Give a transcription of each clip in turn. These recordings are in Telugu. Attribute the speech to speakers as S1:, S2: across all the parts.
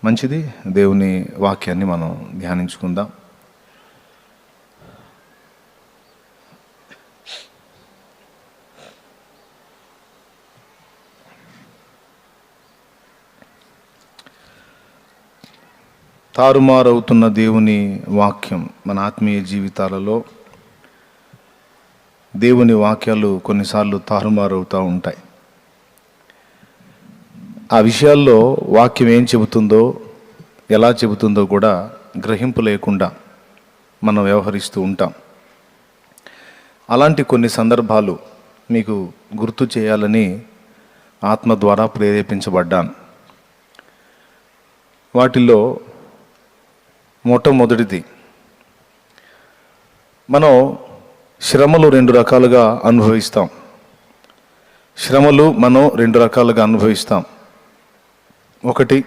S1: మంచిది. దేవుని వాక్యాన్ని మనం ధ్యానించుకుందాం. తారుమారవుతున్న దేవుని వాక్యం. మన ఆత్మీయ జీవితాలలో దేవుని వాక్యాలు కొన్నిసార్లు తారుమారవుతూ ఉంటాయి. ఆ విషయాల్లో వాక్యం ఏం చెబుతుందో, ఎలా చెబుతుందో కూడా గ్రహింపు లేకుండా మనం వ్యవహరిస్తూ ఉంటాం. అలాంటి కొన్ని సందర్భాలు మీకు గుర్తు చేయాలని ఆత్మ ద్వారా ప్రేరేపించబడ్డాను. వాటిల్లో మొట్టమొదటిది, మనం శ్రమలు రెండు రకాలుగా అనుభవిస్తాం. మనం రెండు రకాలుగా అనుభవిస్తాం. ఒకటి,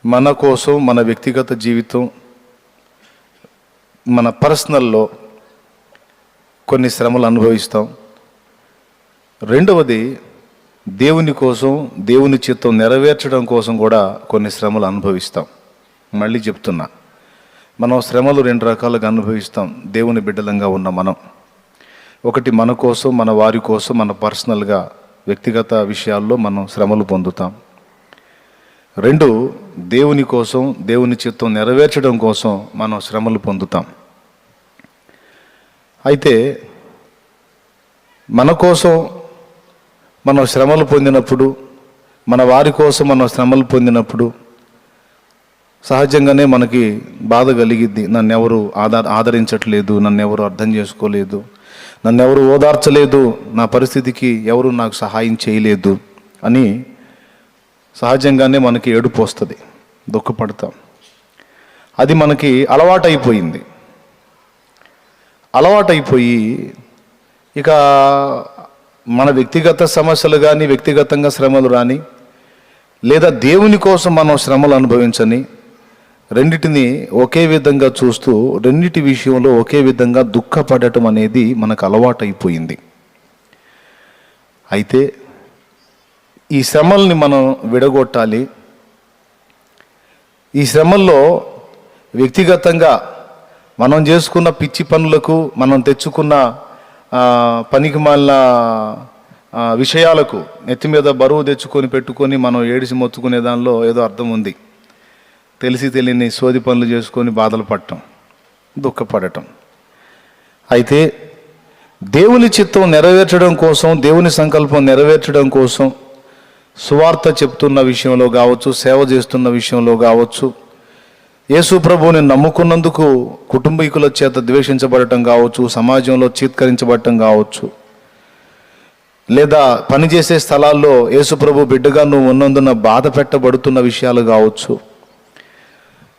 S1: మన కోసం, మన వ్యక్తిగత జీవితం, మన పర్సనల్లో కొన్ని శ్రమలు అనుభవిస్తాం. రెండవది, దేవుని కోసం, దేవుని చిత్తం నెరవేర్చడం కోసం కూడా కొన్ని శ్రమలు అనుభవిస్తాం. మళ్ళీ చెప్తున్నా, మనం శ్రమలు రెండు రకాలుగా అనుభవిస్తాం. దేవుని బిడ్డలంగా ఉన్న మనం, ఒకటి మన కోసం, మన వారి కోసం, మన పర్సనల్గా వ్యక్తిగత విషయాల్లో మనం శ్రమలు పొందుతాం. రెండు, దేవుని కోసం, దేవుని చిత్తం నెరవేర్చడం కోసం మనం శ్రమలు పొందుతాం. అయితే మన కోసం మనం శ్రమలు పొందినప్పుడు, మన వారి కోసం మనం శ్రమలు పొందినప్పుడు సహజంగానే మనకి బాధ కలిగిద్ది. నన్నెవరు ఆదరించట్లేదు, నన్నెవరు అర్థం చేసుకోలేదు, నన్నెవరు ఓదార్చలేదు, నా పరిస్థితికి ఎవరు నాకు సహాయం చేయలేదు అని సహజంగానే మనకి ఏడుపు వస్తుంది, దుఃఖపడతాం. అది మనకి అలవాటైపోయింది. అలవాటైపోయి ఇక మన వ్యక్తిగత సమస్యలు కానీ, వ్యక్తిగతంగా శ్రమలు రాని, లేదా దేవుని కోసం మనం శ్రమలు అనుభవించని, రెండిటిని ఒకే విధంగా చూస్తూ రెండిటి విషయంలో ఒకే విధంగా దుఃఖపడటం అనేది మనకు అలవాటైపోయింది. అయితే ఈ శ్రమల్ని మనం విడగొట్టాలి. ఈ శ్రమల్లో వ్యక్తిగతంగా మనం చేసుకున్న పిచ్చి పనులకు, మనం తెచ్చుకున్న పనికిమాలిన విషయాలకు నెత్తి మీద బరువు తెచ్చుకొని పెట్టుకొని మనం ఏడిసి మొత్తుకునే దానిలో ఏదో అర్థం ఉంది. తెలిసి తెలియని సోది పనులు చేసుకొని బాధలు పడటం, దుఃఖపడటం. అయితే దేవుని చిత్తం నెరవేర్చడం కోసం, దేవుని సంకల్పం నెరవేర్చడం కోసం సువార్త చెప్తున్న విషయంలో కావచ్చు, సేవ చేస్తున్న విషయంలో కావచ్చు, యేసు ప్రభువుని నమ్ముకున్నందుకు కుటుంబీకుల చేత ద్వేషించబడటం కావచ్చు, సమాజంలో చీత్కరించబడటం కావచ్చు, లేదా పనిచేసే స్థలాల్లో యేసు ప్రభు బిడ్డగా నువ్వు ఉన్నందున బాధ పెట్టబడుతున్న విషయాలు కావచ్చు,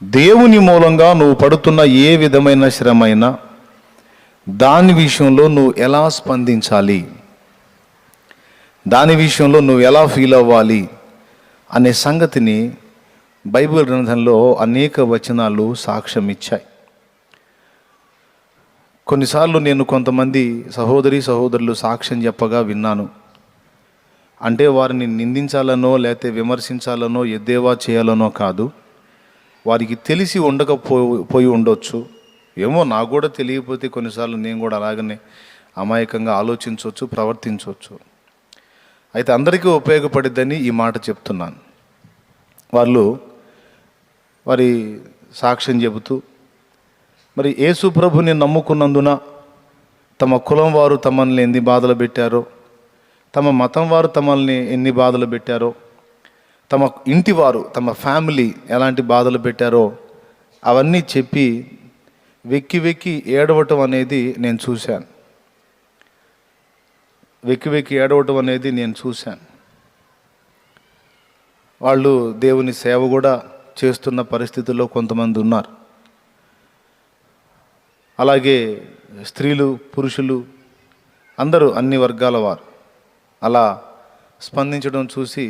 S1: దేవుని మూలంగా నువ్వు పడుతున్న ఏ విధమైన శ్రమైనా దాని విషయంలో నువ్వు ఎలా స్పందించాలి, దాని విషయంలో నువ్వు ఎలా ఫీల్ అవ్వాలి అనే సంగతిని బైబిల్ గ్రంథంలో అనేక వచనాలు సాక్ష్యం ఇచ్చాయి. కొన్నిసార్లు నేను కొంతమంది సహోదరులు సాక్ష్యం చెప్పగా విన్నాను. అంటే వారిని నిందించాలనో లేకపోతే విమర్శించాలనో ఎద్దేవా చేయాలనో కాదు, వారికి తెలిసి ఉండకపోయి ఉండొచ్చు. ఏమో, నాకు కూడా తెలియకపోతే కొన్నిసార్లు నేను కూడా అలాగనే అమాయకంగా ఆలోచించవచ్చు, ప్రవర్తించవచ్చు. అయితే అందరికీ ఉపయోగపడిద్దని ఈ మాట చెప్తున్నాను. వాళ్ళు వారి సాక్ష్యం చెబుతూ, మరి యేసు ప్రభుని నమ్ముకున్నందున తమ కులం వారు తమల్ని ఎన్ని బాధలు పెట్టారో, తమ మతం వారు తమల్ని ఎన్ని బాధలు పెట్టారో, తమ ఇంటి వారు, తమ ఫ్యామిలీ ఎలాంటి బాధలు పెట్టారో అవన్నీ చెప్పి వెక్కి వెక్కి ఏడవటం అనేది నేను చూశాను. వాళ్ళు దేవుని సేవ కూడా చేస్తున్న పరిస్థితుల్లో కొంతమంది ఉన్నారు. అలాగే స్త్రీలు, పురుషులు అందరూ, అన్ని వర్గాల వారు అలా స్పందించడం చూసి,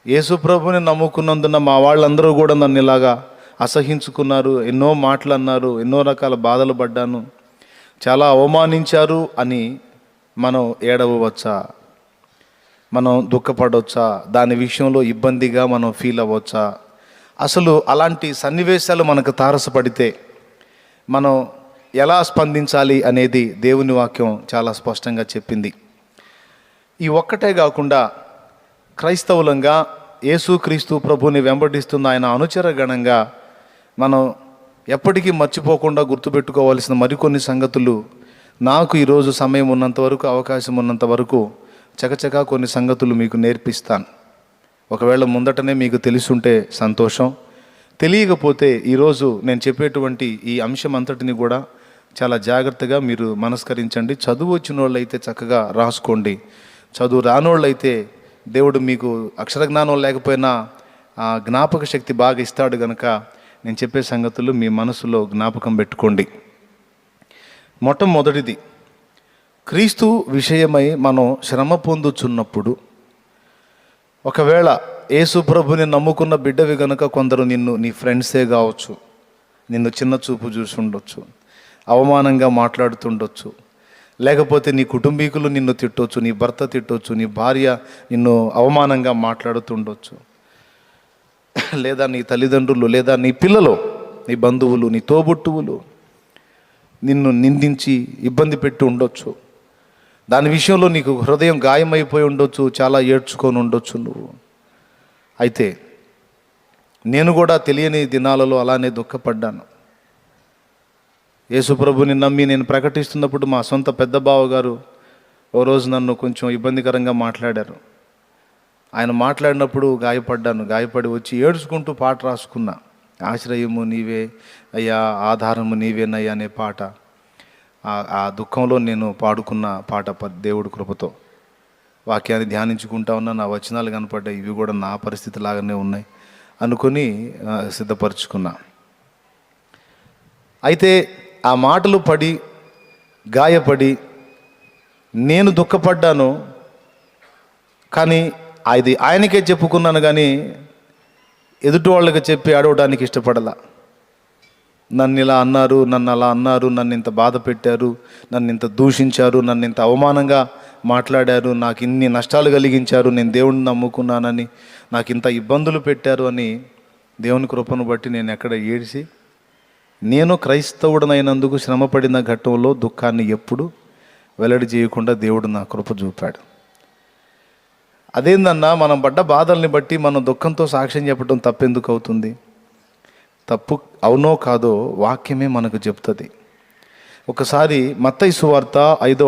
S1: యేసు ప్రభుని నమ్ముకున్నందున మా వాళ్ళందరూ కూడా నన్ను ఇలాగా అసహించుకున్నారు, ఎన్నో మాటలు అన్నారు, ఎన్నో రకాల బాధలు పడ్డాను, చాలా అవమానించారు అని మనం ఏడవవచ్చా? మనం దుఃఖపడవచ్చా, దాని విషయంలో ఇబ్బందిగా మనం ఫీల్ అవ్వచ్చా, అసలు అలాంటి సన్నివేశాలు మనకు తారసపడితే మనం ఎలా స్పందించాలి అనేది దేవుని వాక్యం చాలా స్పష్టంగా చెప్పింది. ఈ ఒక్కటే కాకుండా క్రైస్తవులంగా యేసుక్రీస్తు ప్రభుని వెంబడిస్తున్న ఆయన అనుచరగణంగా మనం ఎప్పటికీ మర్చిపోకుండా గుర్తుపెట్టుకోవాల్సిన మరికొన్ని సంగతులు నాకు ఈరోజు సమయం ఉన్నంత వరకు, అవకాశం ఉన్నంత వరకు చకచకా కొన్ని సంగతులు మీకు నేర్పిస్తాను. ఒకవేళ ముందటనే మీకు తెలుసుంటే సంతోషం, తెలియకపోతే ఈరోజు నేను చెప్పేటువంటి ఈ అంశం అంతటిని కూడా చాలా జాగ్రత్తగా మీరు మనస్కరించండి. చదువు వచ్చిన వాళ్ళు అయితే చక్కగా రాసుకోండి, చదువు రానోళ్ళు అయితే దేవుడు మీకు అక్షరజ్ఞానం లేకపోయినా జ్ఞాపక శక్తి బాగా ఇస్తాడు కనుక నేను చెప్పే సంగతులు మీ మనసులో జ్ఞాపకం పెట్టుకోండి. మొట్టమొదటిది, క్రీస్తు విషయమై మనం శ్రమ పొందుచున్నప్పుడు, ఒకవేళ యేసు ప్రభుని నమ్ముకున్న బిడ్డవి గనుక కొందరు నీ ఫ్రెండ్సే కావచ్చు, నిన్ను చిన్న చూపు చూసి ఉండొచ్చు, అవమానంగా మాట్లాడుతుండొచ్చు, లేకపోతే నీ కుటుంబీకులు నిన్ను తిట్టొచ్చు, నీ భర్త తిట్టొచ్చు, నీ భార్య నిన్ను అవమానంగా మాట్లాడుతుండొచ్చు, లేదా నీ తల్లిదండ్రులు, లేదా నీ పిల్లలు, నీ బంధువులు, నీ తోబుట్టువులు నిన్ను నిందించి ఇబ్బంది పెట్టి ఉండొచ్చు. దాని విషయంలో నీకు హృదయం గాయమైపోయి ఉండొచ్చు, చాలా ఏడ్చుకొని ఉండొచ్చు నువ్వు. అయితే నేను కూడా తెలియని దినాలలో అలానే దుఃఖపడ్డాను. యేసుప్రభుని నమ్మి నేను ప్రకటిస్తున్నప్పుడు మా సొంత పెద్ద బావగారు ఓ రోజు నన్ను కొంచెం ఇబ్బందికరంగా మాట్లాడారు. ఆయన మాట్లాడినప్పుడు గాయపడి వచ్చి ఏడ్చుకుంటూ పాట రాసుకున్నా. ఆశ్రయము నీవే అయ్యా, ఆధారము నీవేనయ్యా అనే పాట. ఆ దుఃఖంలో నేను పాడుకున్న పాట దేవుడి కృపతో. వాక్యాన్ని ధ్యానించుకుంటా ఉన్నా, నా వచనాలు కనపడ్డాయి, ఇవి కూడా నా పరిస్థితి లాగానే ఉన్నాయి అనుకొని సిద్ధపరచుకున్నా. అయితే ఆ మాటలు పడి గాయపడి నేను దుఃఖపడ్డాను, కానీ అది ఆయనకే చెప్పుకున్నాను, కానీ ఎదుటి వాళ్ళకి చెప్పి అడవడానికి ఇష్టపడలా. నన్ను ఇలా అన్నారు, నన్ను అలా అన్నారు, నన్ను ఇంత బాధ పెట్టారు, నన్ను ఇంత దూషించారు, నన్ను ఇంత అవమానంగా మాట్లాడారు, నాకు ఇన్ని నష్టాలు కలిగించారు, నేను దేవుడిని నమ్ముకున్నానని నాకు ఇంత ఇబ్బందులు పెట్టారు అని దేవుని కృపను బట్టి నేను ఎక్కడ ఏడిసి, నేను క్రైస్తవుడనైనందుకు శ్రమపడిన ఘట్టంలో దుఃఖాన్ని ఎప్పుడు వెల్లడి చేయకుండా దేవుడు నా కృప చూపాడు. అదేందన్నా, మనం పడ్డ బాధల్ని బట్టి మనం దుఃఖంతో సాక్ష్యం చెప్పడం తప్పెందుకు అవుతుంది? తప్పు అవునో కాదో వాక్యమే మనకు చెప్తుంది. ఒకసారి మత్తయి సువార్త 5వ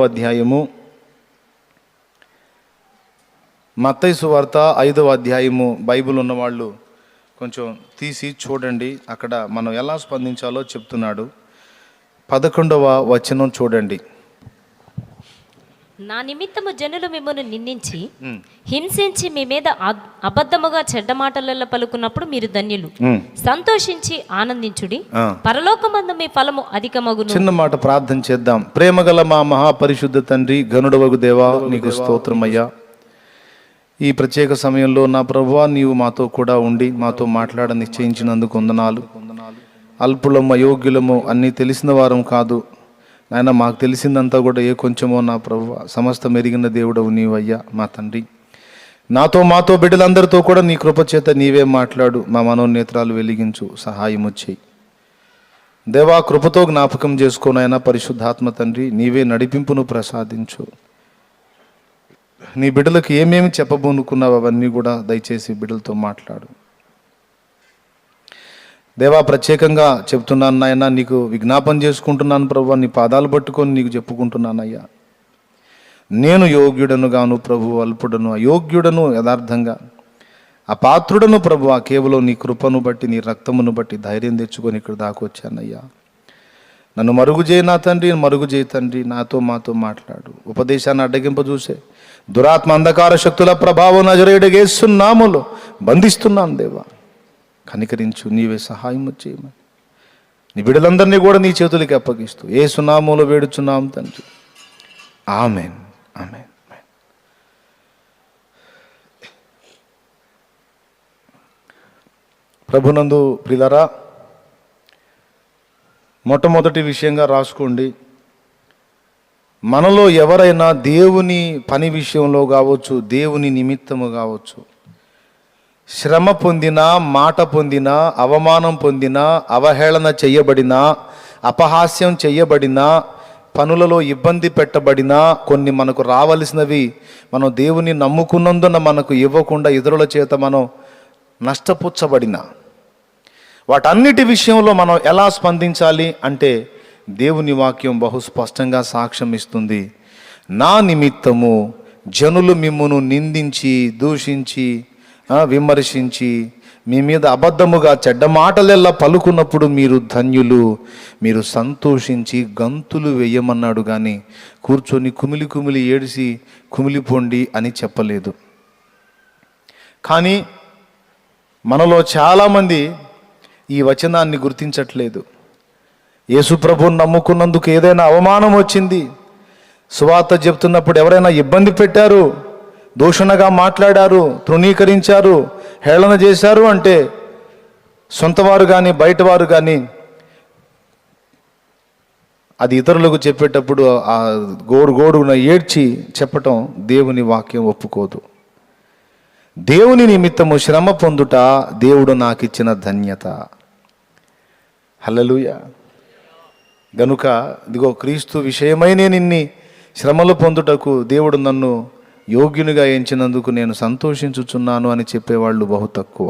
S1: అధ్యాయము బైబిల్ ఉన్నవాళ్ళు కొంచెం తీసి చూడండి. అక్కడ మనం ఎలా స్పందించాలో చెప్తున్నాడు. 11వ వచనం చూడండి.
S2: నా నిమిత్తము జనులు మిమ్మల్ని నిందించి హింసించి మీ మీద అబద్ధముగా చెడ్డ మాటలలో పలుకున్నప్పుడు మీరు ధన్యులు, సంతోషించి ఆనందించుడి, పరలోకమందు మీ ఫలము అధికమగును.
S1: చిన్న మాట ప్రార్థన చేద్దాం. ప్రేమగల మా మహాపరిశుద్ధ తండ్రి, గనుడవగు దేవా, నీకు స్తోత్రమయ్యా. ఈ ప్రత్యేక సమయంలో నా ప్రభువా, నీవు మాతో కూడా ఉండి మాతో మాట్లాడ నిశ్చయించినందుకు వందనాలు. అల్పులము, అయోగ్యులము, అన్నీ తెలిసిన వారం కాదు నాయన, మాకు తెలిసిందంతా కూడా ఏ కొంచెమో నా ప్రభువా, సమస్త మెరిగిన దేవుడవు నీవయ్యా మా తండ్రి. మాతో బిడ్డలందరితో కూడా నీ కృపచేత నీవే మాట్లాడు, మా మనోనేత్రాలు వెలిగించు, సహాయము చేయి దేవా. కృపతో జ్ఞాపకం చేసుకోనైనా పరిశుద్ధాత్మ తండ్రి, నీవే నడిపింపును ప్రసాదించు. నీ బిడ్డలకు ఏమేమి చెప్పబోనుకున్నావు అవన్నీ కూడా దయచేసి బిడ్డలతో మాట్లాడు దేవా. ప్రత్యేకంగా చెప్తున్నాను నాయన, నీకు విజ్ఞాపన చేసుకుంటున్నాను ప్రభు, నీ పాదాలు పట్టుకొని నీకు చెప్పుకుంటున్నానయ్యా. నేను యోగ్యుడను గాను ప్రభు, అల్పుడను, అయోగ్యుడను, యథార్థంగా అపాత్రుడను ప్రభు. కేవలం నీ కృపను బట్టి, నీ రక్తమును బట్టి ధైర్యం తెచ్చుకొని ఇక్కడ దాకా వచ్చానయ్యా. నన్ను మరుగు చేయి నా తండ్రి, మరుగు చేయి తండ్రి, మాతో మాట్లాడు. ఉపదేశాన్ని అడ్డగింప చూసే దురాత్మ అంధకార శక్తుల ప్రభావం నజరేయుడైన యేసు నామములో బంధిస్తున్నాను దేవా. కనికరించు, నీవే సహాయం చేయమని నీ బిడ్డలందరినీ కూడా నీ చేతులకి అప్పగిస్తూ యేసు నామములో వేడుచున్నాం తండ్రి, ఆమేన్, ఆమేన్. ప్రభునందు ప్రియులారా, మొట్టమొదటి విషయంగా రాసుకోండి, మనలో ఎవరైనా దేవుని పని విషయంలో కావచ్చు, దేవుని నిమిత్తము కావచ్చు, శ్రమ పొందినా, మాట పొందినా, అవమానం పొందినా, అవహేళన చేయబడినా, అపహాస్యం చేయబడినా, పనులలో ఇబ్బంది పెట్టబడినా, కొన్ని మనకు రావలసినవి మనం దేవుని నమ్ముకున్నందున మనకు ఇవ్వకుండా ఇతరుల చేత మనం నష్టపుచ్చబడినా, వాటన్నిటి విషయంలో మనం ఎలా స్పందించాలి అంటే దేవుని వాక్యం బహు స్పష్టంగా సాక్ష్యం ఇస్తుంది. నా నిమిత్తము జనులు మిమ్మును నిందించి, దూషించి, విమర్శించి, మీ మీద అబద్ధముగా చెడ్డ మాటలెల్లా పలుకున్నప్పుడు మీరు ధన్యులు, మీరు సంతోషించి గంతులు వేయమన్నాడు. కానీ కూర్చొని కుమిలి కుమిలి ఏడిసి కుమిలిపోండి అని చెప్పలేదు. కానీ మనలో చాలామంది ఈ వచనాన్ని గుర్తించట్లేదు. యేసుప్రభుని నమ్ముకున్నందుకు ఏదైనా అవమానం వచ్చింది, సువార్త చెప్తున్నప్పుడు ఎవరైనా ఇబ్బంది పెట్టారు, దూషణగా మాట్లాడారు, తృణీకరించారు, హేళన చేశారు అంటే సొంతవారు కానీ బయటవారు కానీ అది ఇతరులకు చెప్పేటప్పుడు ఆ గోడున ఏడ్చి చెప్పటం దేవుని వాక్యం ఒప్పుకోదు. దేవుని నిమిత్తము శ్రమ పొందుట దేవుడు నాకు ఇచ్చిన ధన్యత. హల్లెలూయా. గనుక ఇదిగో క్రీస్తు విషయమై నేను ఇన్ని శ్రమలు పొందుటకు దేవుడు నన్ను యోగ్యునిగా ఎంచినందుకు నేను సంతోషించుచున్నాను అని చెప్పేవాళ్ళు బహు తక్కువ.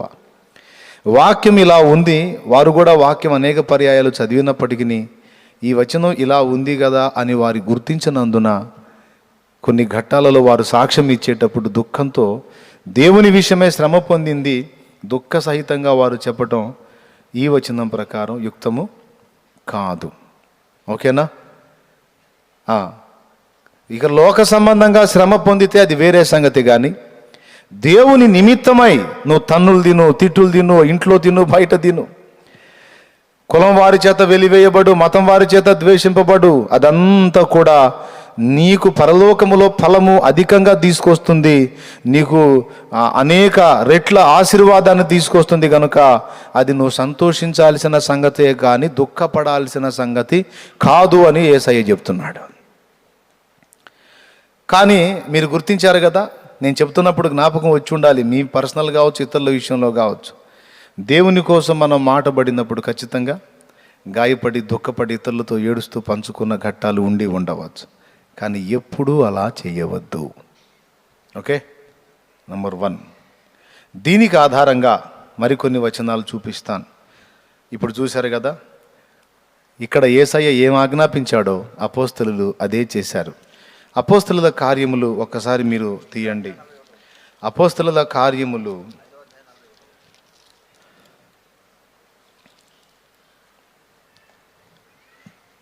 S1: వాక్యం ఇలా ఉంది, వారు కూడా వాక్యం అనేక పర్యాయాలు చదివినప్పటికీ ఈ వచనం ఇలా ఉంది కదా అని వారు గుర్తించినందున కొన్ని ఘట్టాలలో వారు సాక్ష్యం ఇచ్చేటప్పుడు దుఃఖంతో దేవుని విషయమే శ్రమ పొందింది దుఃఖ సహితంగా వారు చెప్పటం ఈ వచనం ప్రకారం యుక్తము కాదు. ఓకేనా? ఇక లోక సంబంధంగా శ్రమ పొందితే అది వేరే సంగతి. కానీ దేవుని నిమిత్తమై నువ్వు తన్నులు తిను, తిట్టులు తిను, ఇంట్లో తిను, బయట తిను, కులం వారి చేత వెలివేయబడు, మతం వారి చేత ద్వేషింపబడు, అదంతా కూడా నీకు పరలోకములో ఫలము అధికంగా తీసుకొస్తుంది, నీకు అనేక రెట్ల ఆశీర్వాదాన్ని తీసుకొస్తుంది. కనుక అది నువ్వు సంతోషించాల్సిన సంగతే కానీ దుఃఖపడాల్సిన సంగతి కాదు అని యేసయ్య చెప్తున్నాడు. కానీ మీరు గుర్తించారు కదా, నేను చెప్తున్నప్పుడు జ్ఞాపకం వచ్చి ఉండాలి, మీ పర్సనల్ కావచ్చు, ఇతరుల విషయంలో కావచ్చు. దేవుని కోసం మనం మాటబడినప్పుడు ఖచ్చితంగా గాయపడి దుఃఖపడి ఇతరులతో ఏడుస్తూ పంచుకున్న ఘట్టాలు ఉండి ఉండవచ్చు. కానీ ఎప్పుడూ అలా చేయవద్దు. Okay, number 1. దీనికి ఆధారంగా మరికొన్ని వచనాలు చూపిస్తాను. ఇప్పుడు చూశారు కదా, ఇక్కడ యేసయ్య ఏం ఆజ్ఞాపించాడో అపోస్తలులు అదే చేశారు. అపోస్తలుల కార్యములు ఒక్కసారి మీరు తీయండి. అపోస్తలుల కార్యములు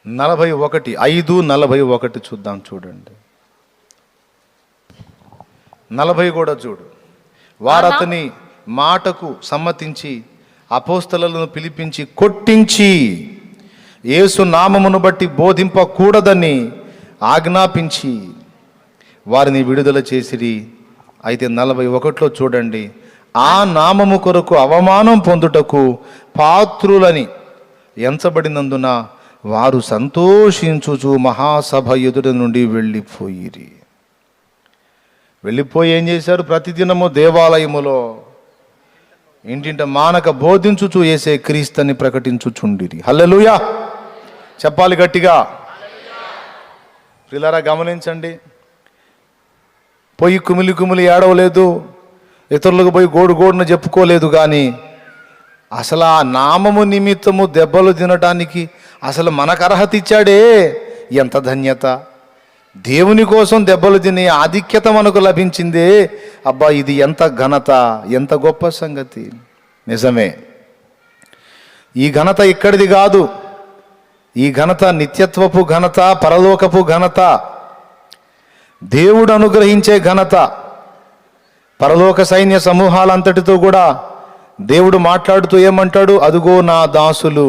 S1: 41:5-41 చూద్దాం. చూడండి, 40 కూడా చూడు. వారతని మాటకు సమ్మతించి అపోస్తలులను పిలిపించి కొట్టించి యేసు నామమును బట్టి బోధింపకూడదని ఆజ్ఞాపించి వారిని విడుదల చేసిరి. అయితే 41లో చూడండి, ఆ నామము కొరకు అవమానం పొందుటకు పాత్రులని ఎంచబడినందున వారు సంతోషించుచు మహాసభ ఎదుట నుండి వెళ్ళిపోయి ఏం చేశారు? ప్రతిదినము దేవాలయములో ఇంటింట మానక బోధించుచు యేసే క్రీస్తుని ప్రకటించుచుండిరి. హల్లెలూయా చెప్పాలి గట్టిగా. ప్రియులారా గమనించండి, పోయి కుమిలి ఏడవలేదు, ఇతరులకు పోయి గోడున చెప్పుకోలేదు. కానీ అసలు ఆ నామము నిమిత్తము దెబ్బలు తినటానికి అసలు మనకు అర్హత ఇచ్చాడే, ఎంత ధన్యత! దేవుని కోసం దెబ్బలు తినే ఆధిక్యత మనకు లభించిందే. అబ్బా, ఇది ఎంత ఘనత, ఎంత గొప్ప సంగతి! నిజమే, ఈ ఘనత ఇక్కడిది కాదు. ఈ ఘనత నిత్యత్వపు ఘనత, పరలోకపు ఘనత, దేవుడు అనుగ్రహించే ఘనత. పరలోక సైన్య సమూహాలంతటితో కూడా దేవుడు మాట్లాడుతూ ఏమంటాడు? అదుగో నా దాసులు,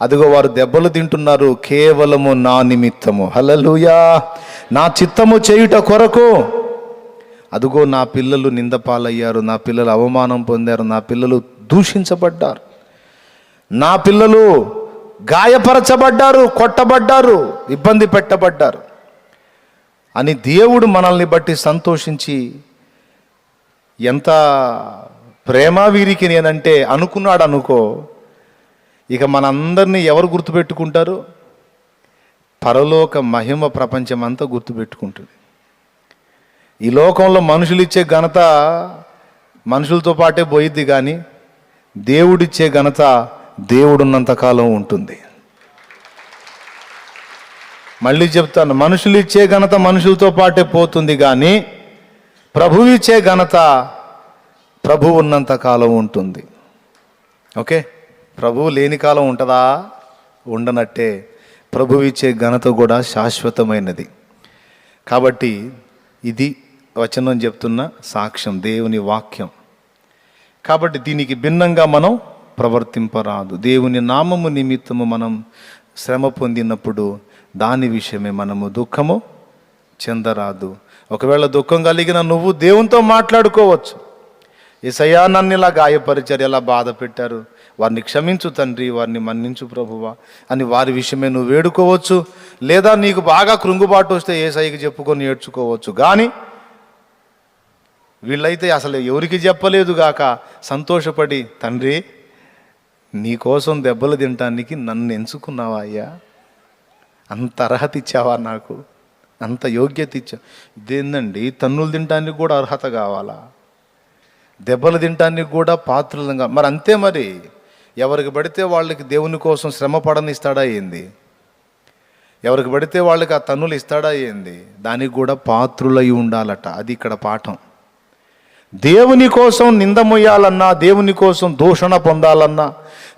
S1: అదిగో వారు దెబ్బలు తింటున్నారు కేవలము నా నిమిత్తము. హల్లెలూయా, నా చిత్తము చేయుట కొరకు. అదుగో నా పిల్లలు నిందపాలయ్యారు, నా పిల్లలు అవమానం పొందారు, నా పిల్లలు దూషించబడ్డారు, నా పిల్లలు గాయపరచబడ్డారు, కొట్టబడ్డారు, ఇబ్బంది పెట్టబడ్డారు. అని దేవుడు మనల్ని బట్టి సంతోషించి ఎంత ప్రేమ వీరికి నేనంటే అనుకున్నాడు అనుకో, ఇక మనందరినీ ఎవరు గుర్తుపెట్టుకుంటారు? పరలోక మహిమ ప్రపంచం అంతా గుర్తుపెట్టుకుంటుంది. ఈ లోకంలో మనుషులు ఇచ్చే ఘనత మనుషులతో పాటే పోయిద్ది, కానీ దేవుడిచ్చే ఘనత దేవుడున్నంతకాలం ఉంటుంది. మళ్ళీ చెప్తాను, మనుషులు ఇచ్చే ఘనత మనుషులతో పాటే పోతుంది, కానీ ప్రభువు ఇచ్చే ఘనత ప్రభువు ఉన్నంత కాలం ఉంటుంది. ఓకే, ప్రభువు లేని కాలం ఉంటుందా? ఉండనట్టే. ప్రభువు ఇచ్చే ఘనత కూడా శాశ్వతమైనది. కాబట్టి ఇది వచనం చెప్తున్న సాక్ష్యం, దేవుని వాక్యం. కాబట్టి దీనికి భిన్నంగా మనం ప్రవర్తింపరాదు. దేవుని నామము నిమిత్తము మనం శ్రమ పొందినప్పుడు దాని విషయమే మనము దుఃఖము చెందరాదు. ఒకవేళ దుఃఖం కలిగిన నువ్వు దేవునితో మాట్లాడుకోవచ్చు. యేసయ్యా, నన్ను ఇలా గాయపరిచారు, ఎలా బాధ పెట్టారు, వారిని క్షమించు తండ్రి, వారిని మన్నించు ప్రభువా అని వారి విషయమే నువ్వు వేడుకోవచ్చు. లేదా నీకు బాగా కృంగుబాటు వస్తే యేసయ్యకి చెప్పుకొని ఏడ్చుకోవచ్చు. కానీ వీళ్ళైతే అసలు ఎవరికి చెప్పలేదు గాక సంతోషపడి, తండ్రి నీకోసం దెబ్బలు తినటానికి నన్ను ఎంచుకున్నావా అయ్యా, అంత అర్హత ఇచ్చావా, నాకు అంత యోగ్యత ఇచ్చావు. ఇదేందండి, తన్నులు తినటానికి కూడా అర్హత కావాలా? దెబ్బలు తినటానికి కూడా పాత్రలుగా? మరి అంతే, మరి ఎవరికి పడితే వాళ్ళకి దేవుని కోసం శ్రమ పడనిస్తాడా ఏంది? ఎవరికి పడితే వాళ్ళకి ఆ తన్నులు ఇస్తాడా ఏంది? దానికి కూడా పాత్రులై ఉండాలట. అది ఇక్కడ పాఠం. దేవుని కోసం నింద మొయ్యాలన్నా, దేవుని కోసం దూషణ పొందాలన్నా,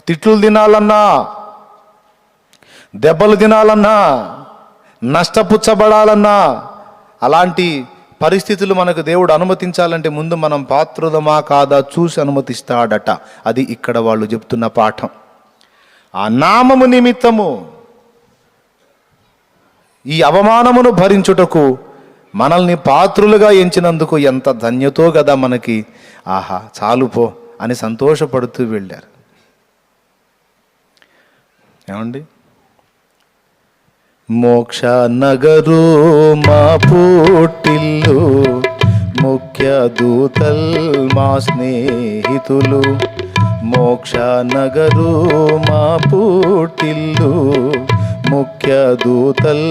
S1: తిట్లు తినాలన్నా, దెబ్బలు తినాలన్నా, నష్టపుచ్చబడాలన్నా, అలాంటి పరిస్థితులు మనకు దేవుడు అనుమతించాలంటే ముందు మనం పాత్రులమా కాదా చూసి అనుమతిస్తాడట. అది ఇక్కడ వాళ్ళు చెప్తున్న పాఠం. ఆ నామము నిమిత్తము ఈ అవమానమును భరించుటకు మనల్ని పాత్రులుగా ఎంచినందుకు ఎంత ధన్యతో కదా మనకి. ఆహా, చాలు పో అని సంతోషపడుతూ వెళ్ళారు. ఏమండి, మోక్ష నగరు మా పుట్టిల్లు, ముఖ్య దూతల్ మా స్నేహితులు. మోక్ష నగరు మా పుట్టిల్లు, ముఖ్య దూతల్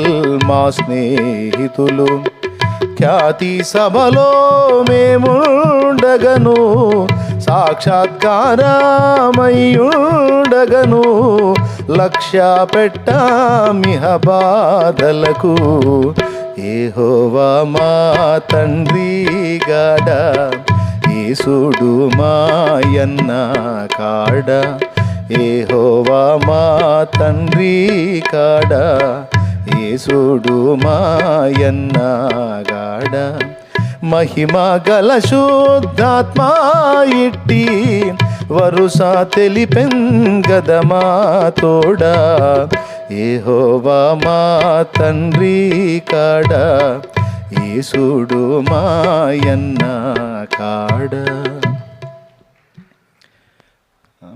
S1: మా స్నేహితులు. ఖ్యాతి సభలో మేముండగను, సాక్షాత్కారమయ్యుండగను. లక్ష్య పెట్టమిహ బాధలకు, యెహోవా మా తండ్రి గాడ, యేసుడు మాయన్న కాడ. యెహోవా మా తండ్రి కాడ, యేసుడు మాయన్న గాడ. మహిమ గల శుద్ధాత్మ ఇట్టి వరుస తెలిపెంగదమా తోడా. యెహోవా మా తండ్రి కాడ, యేసుడు మాయన్న కాడ.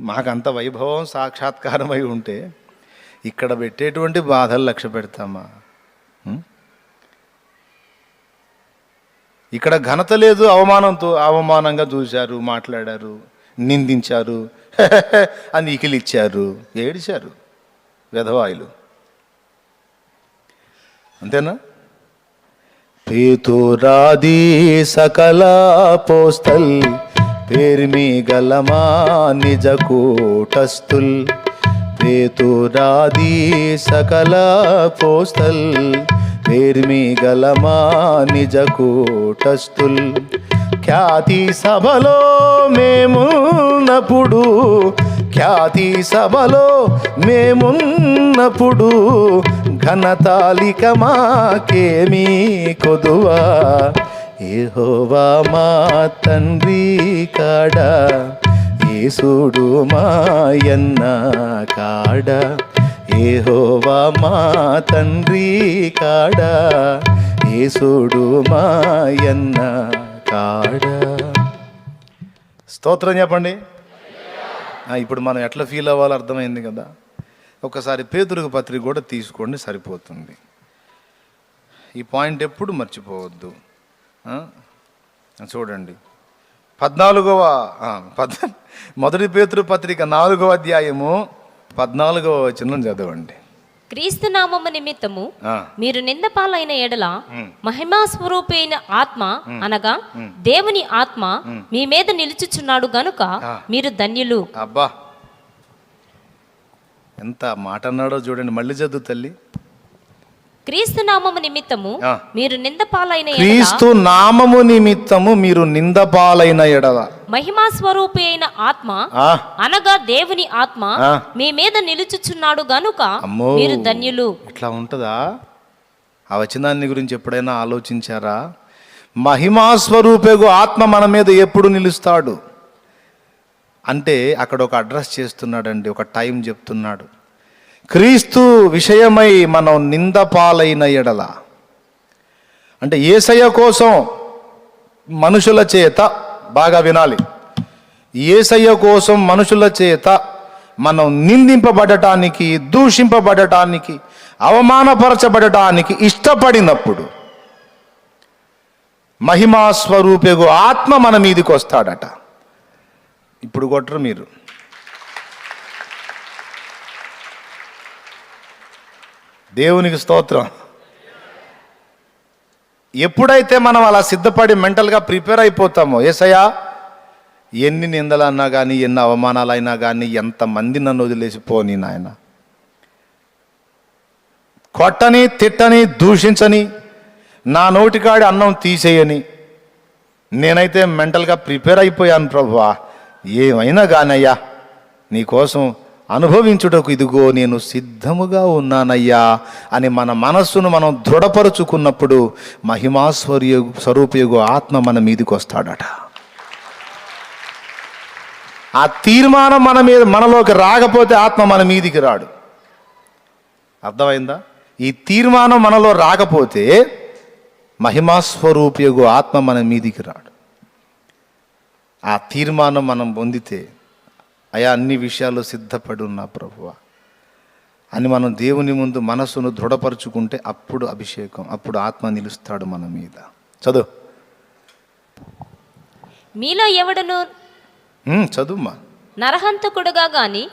S1: మాకంత వైభవం సాక్షాత్కారమై ఉంటే ఇక్కడ పెట్టేటువంటి బాధలు లక్ష్య పెడతామా? ఇక్కడ ఘనత లేదు, అవమానంగా చూశారు, మాట్లాడారు, నిందించారు, అని ఈకిలిచ్చారు, ఏడిచారు వెధవాయిలు. అంతేనా? పేతురాది సకల పోస్తల్, పేర్మి గలమా నిజ కూటస్థుల్. పేతురాది సకల పోస్తల్, పేర్మి గలమా నిజ కూటస్థుల్. ఖ్యాతి సభలో మేమున్నప్పుడు, ఖ్యాతి సభలో మేమున్నప్పుడు, ఘనతాలిక మాకేమీ కొదువా. యెహోవా మా తండ్రి కాడ, యేసుడు మాయన్న కాడ. యెహోవా మా తండ్రి కాడ, యేసుడు మాయన్న కాడ. స్తోత్రం చెప్పండి. ఇప్పుడు మనం ఎట్లా ఫీల్ అవ్వాలో అర్థమైంది కదా. ఒకసారి పేతురు పత్రిక కూడా తీసుకోండి, సరిపోతుంది. ఈ పాయింట్ ఎప్పుడు మర్చిపోవద్దు. చూడండి 1 పేతురు పత్రిక 4వ అధ్యాయము 14వ వచనం చదవండి.
S2: క్రీస్తు నామము నిమిత్తము మీరు నింద పాలైన ఎడల మహిమా స్వరూపి అయిన ఆత్మ అనగా దేవుని ఆత్మ మీ మీద నిలుచుచున్నాడు గనుక మీరు ధన్యులు.
S1: అబ్బా, ఎంత మాట అన్నాడో చూడండి. మళ్ళీ చదువు తల్లి.
S2: క్రీస్తు నామము నిమిత్తము మీరు నింద పాలైన
S1: క్రీస్తు నామము నిమిత్తము మీరు నింద పాలైన ఎడల
S2: మహిమా స్వరూపి అయిన ఆత్మ అనగా దేవుని ఆత్మ మీ మీద నిలుచుచున్నాడు గనుక మీరు ధన్యులు.
S1: ఇట్లా ఉంటుందా? ఆ వచనాన్ని గురించి ఎప్పుడైనా ఆలోచించారా? మహిమా స్వరూపేగు ఆత్మ మన మీద ఎప్పుడు నిలుస్తాడు అంటే అక్కడ ఒక అడ్రస్ చేస్తున్నాడండి, ఒక టైం చెప్తున్నాడు. క్రీస్తు విషయమై మనం నింద పాలైన ఎడల అంటే యేసయ్య కోసం మనుషుల చేత, బాగా వినాలి, యేసయ్య కోసం మనుషుల చేత మనం నిందింపబడటానికి, దూషింపబడటానికి, అవమానపరచబడటానికి ఇష్టపడినప్పుడు మహిమా స్వరూపేగు ఆత్మ మన మీదికి వస్తాడట. ఇప్పుడు కొట్టరు మీరు. దేవునికి స్తోత్రం. ఎప్పుడైతే మనం అలా సిద్ధపడి మెంటల్గా ప్రిపేర్ అయిపోతామో, యేసయ్యా ఎన్ని నిందలు అన్నా కానీ, ఎన్ని అవమానాలు అయినా కానీ, ఎంతమంది నన్ను వదిలేసిపోని నాయన, కొట్టని, తిట్టని, దూషించని, నా నోటికాడి అన్నం తీసేయని, నేనైతే మెంటల్గా ప్రిపేర్ అయిపోయాను ప్రభువా, ఏమైనా కానయ్యా నీకోసం అనుభవించుటకు ఇదిగో నేను సిద్ధముగా ఉన్నానయ్యా అని మన మనస్సును మనం దృఢపరుచుకున్నప్పుడు మహిమా స్వరూపయోగు ఆత్మ మన మీదకి వస్తాడట. ఆ తీర్మానం మనలోకి రాకపోతే ఆత్మ మన మీదికి రాడు. అర్థమైందా? ఈ తీర్మానం మనలో రాకపోతే మహిమా స్వరూపయోగు ఆత్మ మన మీదికి రాడు. ఆ తీర్మానం మనం పొందితే, అయా అన్ని విషయాల్లో సిద్ధపడి ఉన్నా ప్రభువా అని మనం దేవుని ముందు మనస్సును దృఢపరుచుకుంటే అప్పుడు అభిషేకం, అప్పుడు ఆత్మ నిలుస్తాడు మన మీద. చదువు.
S2: మీలో ఎవడను
S1: చదువుమా.
S2: నరహంతకుడుగా గాని,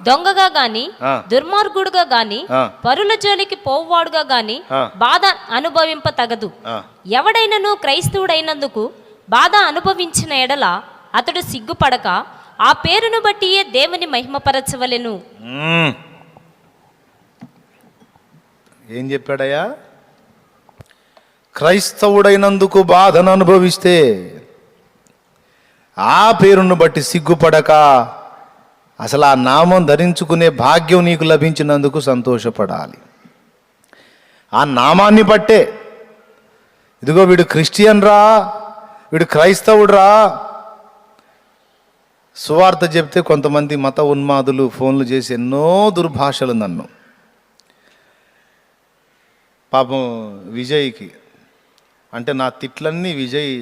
S2: దొంగగా గాని, దుర్మార్గుడుగా గాని, పరుల జోలికి పోవాడుగా గాని బాధ అనుభవింప తగదు. ఎవడైనను క్రైస్తవుడైనందుకు బాధ అనుభవించిన ఎడల అతడు సిగ్గుపడక ఆ పేరును బట్టియే దేవుని మహిమపరచవలెను.
S1: ఏం చెప్పాడయ్యా? క్రైస్తవుడైనందుకు బాధను అనుభవిస్తే ఆ పేరును బట్టి సిగ్గుపడక అసలు ఆ నామం ధరించుకునే భాగ్యం నీకు లభించినందుకు సంతోషపడాలి. ఆ నామాన్ని బట్టే, ఇదిగో వీడు క్రిస్టియన్ రా, వీడు క్రైస్తవుడు రా, సువార్త చెప్తే కొంతమంది మత ఉన్మాదులు ఫోన్లు చేసి ఎన్నో దుర్భాషలు నన్ను, పాపం విజయ్కి అంటే నా తిట్లన్నీ విజయ్,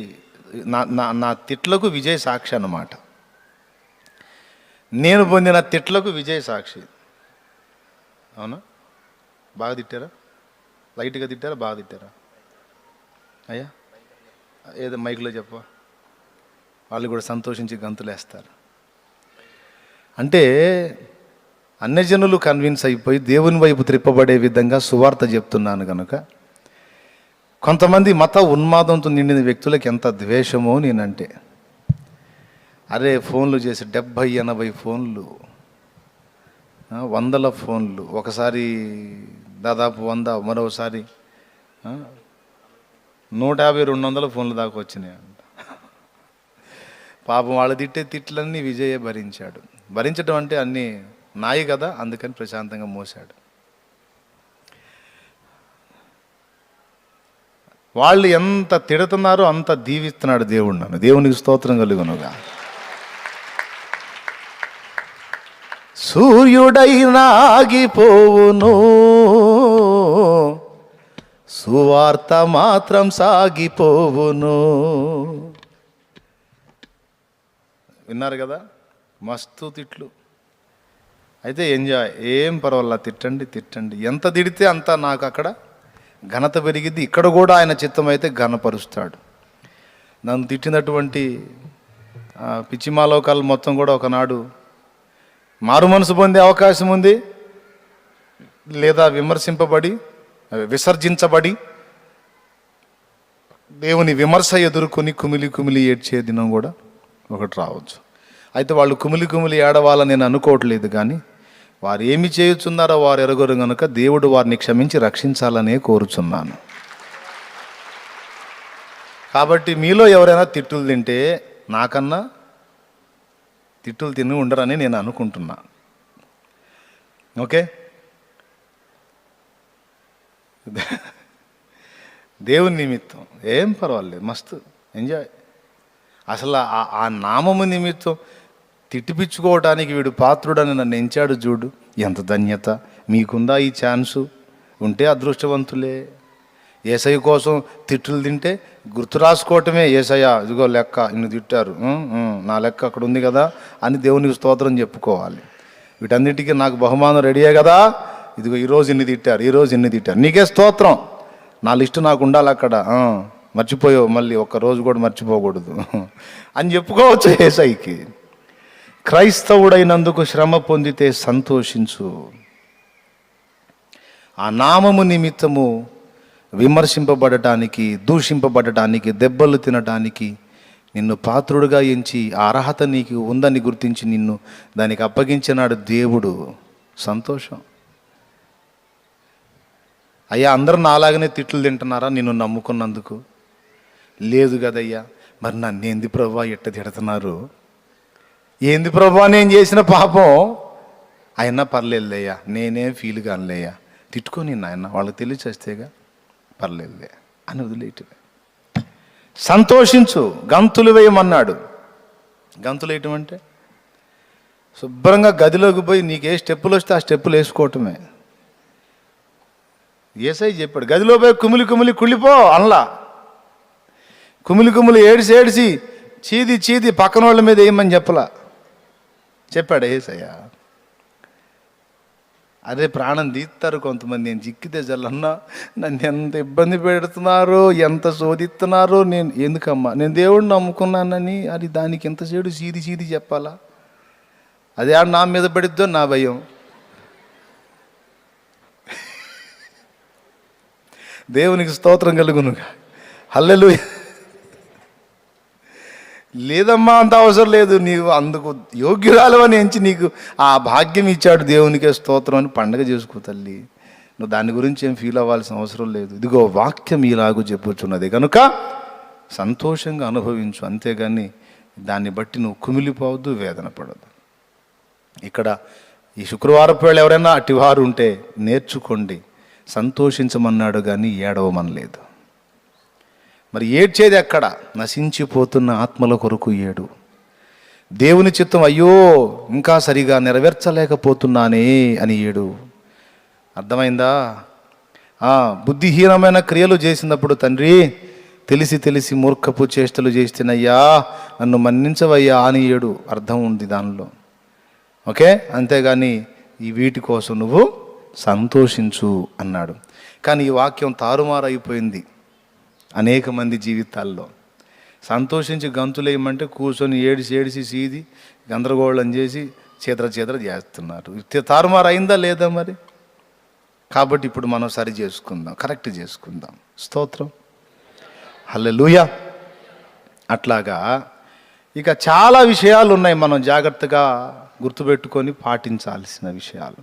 S1: నా తిట్లకు విజయ్ సాక్షి అన్నమాట. నేను పొందిన తిట్లకు విజయ్ సాక్షి. అవునా? బాగా తిట్టారా? లైట్గా తిట్టారా? బాగా తిట్టారా? అయ్యా ఏదో మైక్లో చెప్ప, వాళ్ళు కూడా సంతోషించి గంతులేస్తారు. అంటే అన్యజనులు కన్విన్స్ అయిపోయి దేవుని వైపు త్రిప్పబడే విధంగా సువార్త చెప్తున్నాను కనుక కొంతమంది మత ఉన్మాదంతో నిండిన వ్యక్తులకు ఎంత ద్వేషమో నేనంటే. అరే ఫోన్లు చేసి 70-80 ఫోన్లు, 100 ఫోన్లు, ఒకసారి దాదాపు 100, మరోసారి 150-200 ఫోన్లు దాకా వచ్చినాయి అంట. పాపం వాళ్ళు తిట్టే తిట్లన్నీ విజయే భరించాడు. భరించడం అంటే అన్నీ నాయి కదా, అందుకని ప్రశాంతంగా మోసాడు. వాళ్ళు ఎంత తిడుతున్నారో అంత దీవిస్తున్నాడు దేవుడు నన్ను. దేవునికి స్తోత్రం కలుగునుగా. సూర్యుడైనా ఆగిపోవును, సువార్త మాత్రం సాగిపోవును. విన్నారు కదా? మస్తు తిట్లు. అయితే ఎంజాయ్, ఏం పర్వాలా, తిట్టండి. ఎంత తిడితే అంత నాకు అక్కడ ఘనత పెరిగిద్ది. ఇక్కడ కూడా ఆయన చిత్తం అయితే ఘనపరుస్తాడు. నన్ను తిట్టినటువంటి పిచ్చిమాలోకాలు మొత్తం కూడా ఒకనాడు మారు మనసు పొందే అవకాశం ఉంది, లేదా విసర్జించబడి దేవుని విమర్శ ఎదుర్కొని కుమిలి కుమిలి ఏడ్చే దినం కూడా ఒకటి రావచ్చు. అయితే వాళ్ళు కుమిలి కుమిలి ఏడవాలని నేను అనుకోవట్లేదు, కానీ వారు ఏమి చేయుచున్నారో వారు ఎరగరు కనుక దేవుడు వారిని క్షమించి రక్షించాలనే కోరుచున్నాను. కాబట్టి మీలో ఎవరైనా తిట్టులు తింటే నాకన్నా తిట్టులు తిని ఉండరని నేను అనుకుంటున్నా. ఓకే, దేవుని నిమిత్తం ఏం పర్వాలేదు, మస్తు ఎంజాయ్. అసలు ఆ నామము నిమిత్తం తిట్టిపిచ్చుకోవడానికి వీడు పాత్రుడని నన్ను ఎంచాడు చూడు, ఎంత ధన్యత. మీకుందా ఈ ఛాన్సు? ఉంటే అదృష్టవంతులే. యేసయ్య కోసం తిట్టులు తింటే గుర్తు రాసుకోవటమే, యేసయ్య ఇదిగో లెక్క ఇన్ని తిట్టారు, నా లెక్క అక్కడ ఉంది కదా అని దేవునికి స్తోత్రం చెప్పుకోవాలి. వీటన్నిటికీ నాకు బహుమానం రెడీయే కదా, ఇదిగో ఈరోజు ఇన్ని తిట్టారు, ఈరోజు ఇన్ని తిట్టారు, నీకే స్తోత్రం, నా లిస్టు నాకు ఉండాలి అక్కడ, మర్చిపోయావు మళ్ళీ ఒక్కరోజు కూడా మర్చిపోకూడదు అని చెప్పుకోవచ్చు యేసయ్యకి. క్రైస్తవుడైనందుకు శ్రమ పొందితే సంతోషించు. ఆ నామము నిమిత్తము విమర్శింపబడటానికి, దూషింపబడటానికి, దెబ్బలు తినటానికి నిన్ను పాత్రుడుగా ఎంచి ఆ అర్హత నీకు ఉందని గుర్తించి నిన్ను దానికి అప్పగించినాడు దేవుడు. సంతోషం. అయ్యా అందరూ నాలాగనే తిట్లు తింటున్నారా నిన్ను నమ్ముకున్నందుకు? లేదు కదయ్యా. మరి నన్నేంది ప్రభువా ఎట్ట తిడుతున్నారు? ఏంది ప్రభువా నేను చేసిన పాపం? అయినా పర్లేదులేయ్యా, నేనేం ఫీల్ కానులేయ్యా, తిట్టుకొని నాయన వాళ్ళకి తెలియచేస్తేగా, పర్లేదులే అని వదిలేయటమే. సంతోషించు, గంతులు వేయమన్నాడు. గంతులు వేయటం అంటే శుభ్రంగా గదిలోకి పోయి నీకు ఏ స్టెప్పులు వస్తే ఆ స్టెప్పులు వేసుకోవటమే. యేసయ్య చెప్పాడు, గదిలో పోయి కుమిలి కుమిలి కుళ్ళిపో అనలా. కుమిలి కుమిలి ఏడిసి ఏడిసి చీది చీది పక్కన వాళ్ళ మీద వేయమని చెప్పాడు యేసయ్య. అదే ప్రాణం తీస్తారు కొంతమంది. నేను చిక్కితే జల్లన్నా నన్ను ఎంత ఇబ్బంది పెడుతున్నారో, ఎంత శోధిస్తున్నారో. నేను ఎందుకమ్మా, నేను దేవుడిని నమ్ముకున్నానని అది దానికి ఎంత చెడు చీది చీది చెప్పాలా? అదే ఆడు నా మీద పడిద్దో నా భయం. దేవునికి స్తోత్రం కలుగునుగా. హల్లెలూయా. లేదమ్మా అంత అవసరం లేదు, నీవు అందుకు యోగ్యురాలవని ఎంచి నీకు ఆ భాగ్యం ఇచ్చాడు, దేవునికే స్తోత్రం అని పండగ చేసుకో తల్లి. నువ్వు దాని గురించి ఏం ఫీల్ అవ్వాల్సిన అవసరం లేదు. ఇదిగో వాక్యం ఇలాగూ చెప్పుచున్నది కనుక సంతోషంగా అనుభవించు, అంతేగాని దాన్ని బట్టి నువ్వు కుమిలిపోవద్దు, వేదన పడద్దు. ఇక్కడ ఈ శుక్రవారపు వేళ ఎవరైనా అటివారు ఉంటే నేర్చుకోండి. సంతోషించమన్నాడు కానీ ఏడవమనలేదు. మరి ఏడ్చేది ఎక్కడ? నశించిపోతున్న ఆత్మల కొరకు ఏడు. దేవుని చిత్తం అయ్యో ఇంకా సరిగా నెరవేర్చలేకపోతున్నానే అని ఏడు. అర్థమైందా? బుద్ధిహీనమైన క్రియలు చేసినప్పుడు తండ్రి తెలిసి తెలిసి మూర్ఖపు చేష్టలు చేస్తున్నయ్యా నన్ను మన్నించవయ్యా అని ఏడు. అర్థం ఉంది దానిలో. ఓకే, అంతేగాని ఈ వీటి కోసం నువ్వు సంతోషించు అన్నాడు. కానీ ఈ వాక్యం తారుమారైపోయింది అనేక మంది జీవితాల్లో. సంతోషించి గంతులేయమంటే కూర్చొని ఏడిసి ఏడిసి సీది గందరగోళం చేసి చేతుల చేస్తున్నారు. తారుమారు అయిందా లేదా మరి? కాబట్టి ఇప్పుడు మనం సరి చేసుకుందాం, కరెక్ట్ చేసుకుందాం. స్తోత్రం, హల్లెలూయా. అట్లాగా ఇక చాలా విషయాలు ఉన్నాయి మనం జాగ్రత్తగా గుర్తుపెట్టుకొని పాటించాల్సిన విషయాలు.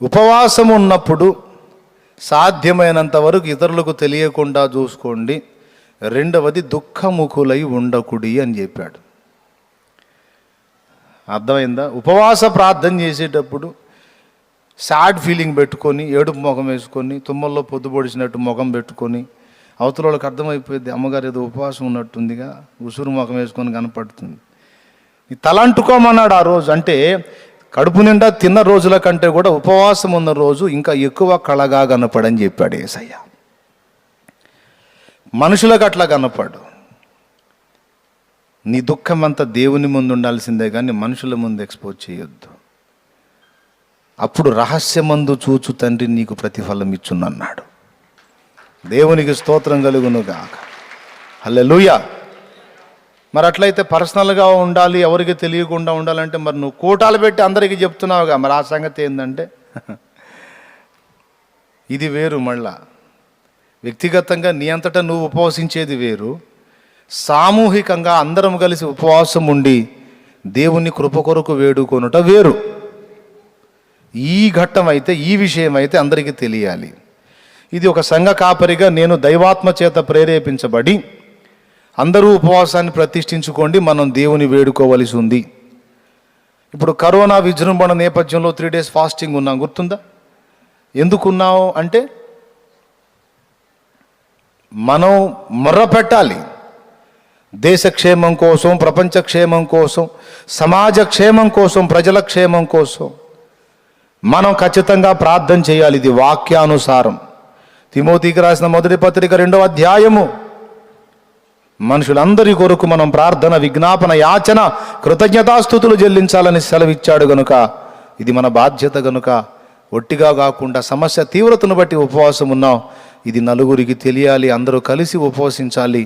S1: ఉపవాసం ఉన్నప్పుడు సాధ్యమైనంత వరకు ఇతరులకు తెలియకుండా చూసుకోండి. రెండవది దుఃఖముఖులై ఉండకుడి అని చెప్పాడు. అర్థమైందా? ఉపవాస ప్రార్థన చేసేటప్పుడు సాడ్ ఫీలింగ్ పెట్టుకొని, ఏడుపు ముఖం వేసుకొని, తుమ్మల్లో పొద్దు పొడిచినట్టు ముఖం పెట్టుకొని, అవతల వాళ్ళకి అర్థమైపోయింది అమ్మగారు ఏదో ఉపవాసం ఉన్నట్టుందిగా, ఉసురు ముఖం వేసుకొని కనపడుతుంది. ఈ తలంటుకోమన్నాడు ఆ రోజు. అంటే కడుపు నిండా తిన్న రోజుల కంటే కూడా ఉపవాసం ఉన్న రోజు ఇంకా ఎక్కువ కళగా కనపడని చెప్పాడు యేసయ్య. మనుషులకు అట్లా కనపడు. నీ దుఃఖం అంతా దేవుని ముందు ఉండాల్సిందే కానీ మనుషుల ముందు ఎక్స్పోజ్ చేయొద్దు. అప్పుడు రహస్యమందు చూచు తండ్రి నీకు ప్రతిఫలం ఇచ్చునన్నాడు. దేవునికి స్తోత్రం కలుగునుగాక. హల్లెలూయా. మరి అట్లయితే పర్సనల్గా ఉండాలి, ఎవరికి తెలియకుండా ఉండాలంటే మరి నువ్వు కూటాలు పెట్టి అందరికీ చెప్తున్నావుగా, మరి ఆ సంగతి ఏంటంటే ఇది వేరు. మళ్ళా వ్యక్తిగతంగా నీ అంతటా నువ్వు ఉపవసించేది వేరు, సామూహికంగా అందరం కలిసి ఉపవాసం ఉండి దేవుని కృప కొరకు వేడుకొనుట వేరు. ఈ ఘట్టం అయితే, ఈ విషయం అయితే అందరికీ తెలియాలి. ఇది ఒక సంఘ కాపరిగా నేను దైవాత్మ చేత ప్రేరేపించబడి అందరూ ఉపవాసాన్ని ప్రతిష్ఠించుకోండి, మనం దేవుని వేడుకోవలసి ఉంది. ఇప్పుడు కరోనా విజృంభణ నేపథ్యంలో 3 days ఫాస్టింగ్ ఉన్నాం, గుర్తుందా? ఎందుకున్నావు అంటే మనం మొర్ర పెట్టాలి. దేశ క్షేమం కోసం, ప్రపంచ క్షేమం కోసం, సమాజ క్షేమం కోసం, ప్రజల క్షేమం కోసం మనం ఖచ్చితంగా ప్రార్థన చేయాలి. ఇది వాక్యానుసారం. తిమోతికి రాసిన 1వ పత్రిక 2వ అధ్యాయము. మనుషులందరి కొరకు మనం ప్రార్థన, విజ్ఞాపన, యాచన, కృతజ్ఞతాస్తుతులు చెల్లించాలని సెలవిచ్చాడు గనుక ఇది మన బాధ్యత. గనుక ఒట్టిగా కాకుండా సమస్య తీవ్రతను బట్టి ఉపవాసం ఉన్నాం, ఇది నలుగురికి తెలియాలి. అందరూ కలిసి ఉపవసించాలి,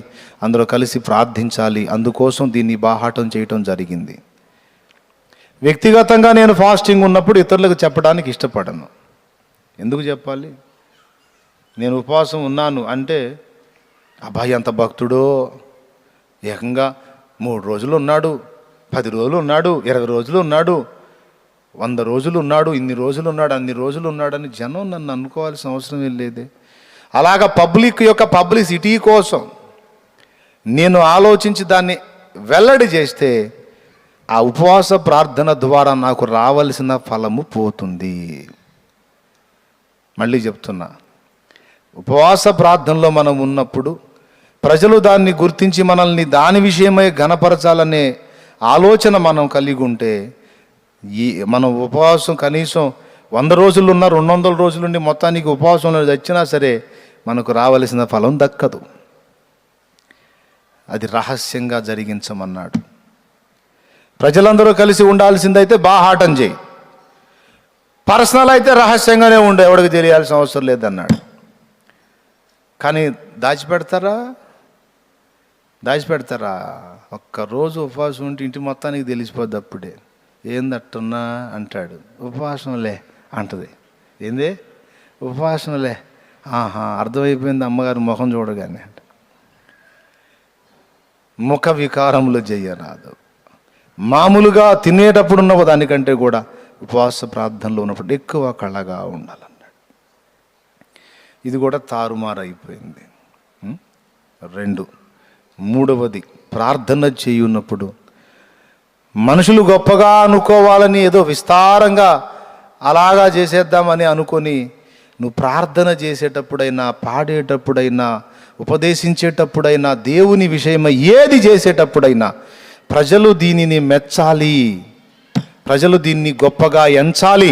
S1: అందరూ కలిసి ప్రార్థించాలి. అందుకోసం దీన్ని బాహాటం చేయటం జరిగింది. వ్యక్తిగతంగా నేను ఫాస్టింగ్ ఉన్నప్పుడు ఇతరులకు చెప్పడానికి ఇష్టపడను. ఎందుకు చెప్పాలి? నేను ఉపవాసం ఉన్నాను అంటే అబ్బాయి ఎంత భక్తుడో, ఏకంగా 3 రోజులు ఉన్నాడు, 10 రోజులు ఉన్నాడు, 20 రోజులు ఉన్నాడు, 100 రోజులు ఉన్నాడు, ఇన్ని రోజులు ఉన్నాడు, అన్ని రోజులు ఉన్నాడని జనం నన్ను అనుకోవాల్సిన అవసరం ఏం లేదే. అలాగా పబ్లిక్ యొక్క పబ్లిసిటీ కోసం నేను ఆలోచించి దాన్ని వెల్లడి చేస్తే ఆ ఉపవాస ప్రార్థన ద్వారా నాకు రావలసిన ఫలము పోతుంది. మళ్ళీ చెప్తున్నా, ఉపవాస ప్రార్థనలో మనం ఉన్నప్పుడు ప్రజలు దాన్ని గుర్తించి మనల్ని దాని విషయమై ఘనపరచాలనే ఆలోచన మనం కలిగి ఉంటే మనం ఉపవాసం కనీసం 100 రోజులు ఉన్నా, 200 రోజులు ఉండి మొత్తానికి ఉపవాసంలో వచ్చినా సరే మనకు రావలసిన ఫలం దక్కదు. అది రహస్యంగా జరిగించమన్నాడు. ప్రజలందరూ కలిసి ఉండాల్సిందైతే బాహాటం చేయి, పర్సనల్ అయితే రహస్యంగానే ఉండు, ఎవరికి తెలియాల్సిన అవసరం లేదన్నాడు. కానీ దాచిపెడతారా? ఒక్కరోజు ఉపవాసం ఉంటే ఇంటి మొత్తానికి తెలిసిపోద్ది. అప్పుడే ఏందట్టున్నా అంటాడు, ఉపవాసంలే అంటది. ఏంది ఉపవాసంలే? అర్థమైపోయింది అమ్మగారి ముఖం చూడగానే. ముఖ వికారములు చెయ్యరాదు. మామూలుగా తినేటప్పుడు ఉన్న దానికంటే కూడా ఉపవాస ప్రార్థనలో ఉన్నప్పుడు ఎక్కువ కళగా ఉండాలన్నాడు. ఇది కూడా తారుమారైపోయింది. 2, 3వది ప్రార్థన చేయున్నప్పుడు మనుషులు గొప్పగా అనుకోవాలని ఏదో విస్తారంగా అలాగా చేసేద్దామని అనుకొని నువ్వు ప్రార్థన చేసేటప్పుడైనా, పాడేటప్పుడైనా, ఉపదేశించేటప్పుడైనా, దేవుని విషయమై ఏది చేసేటప్పుడైనా ప్రజలు దీనిని మెచ్చాలి, ప్రజలు దీన్ని గొప్పగా ఎంచాలి.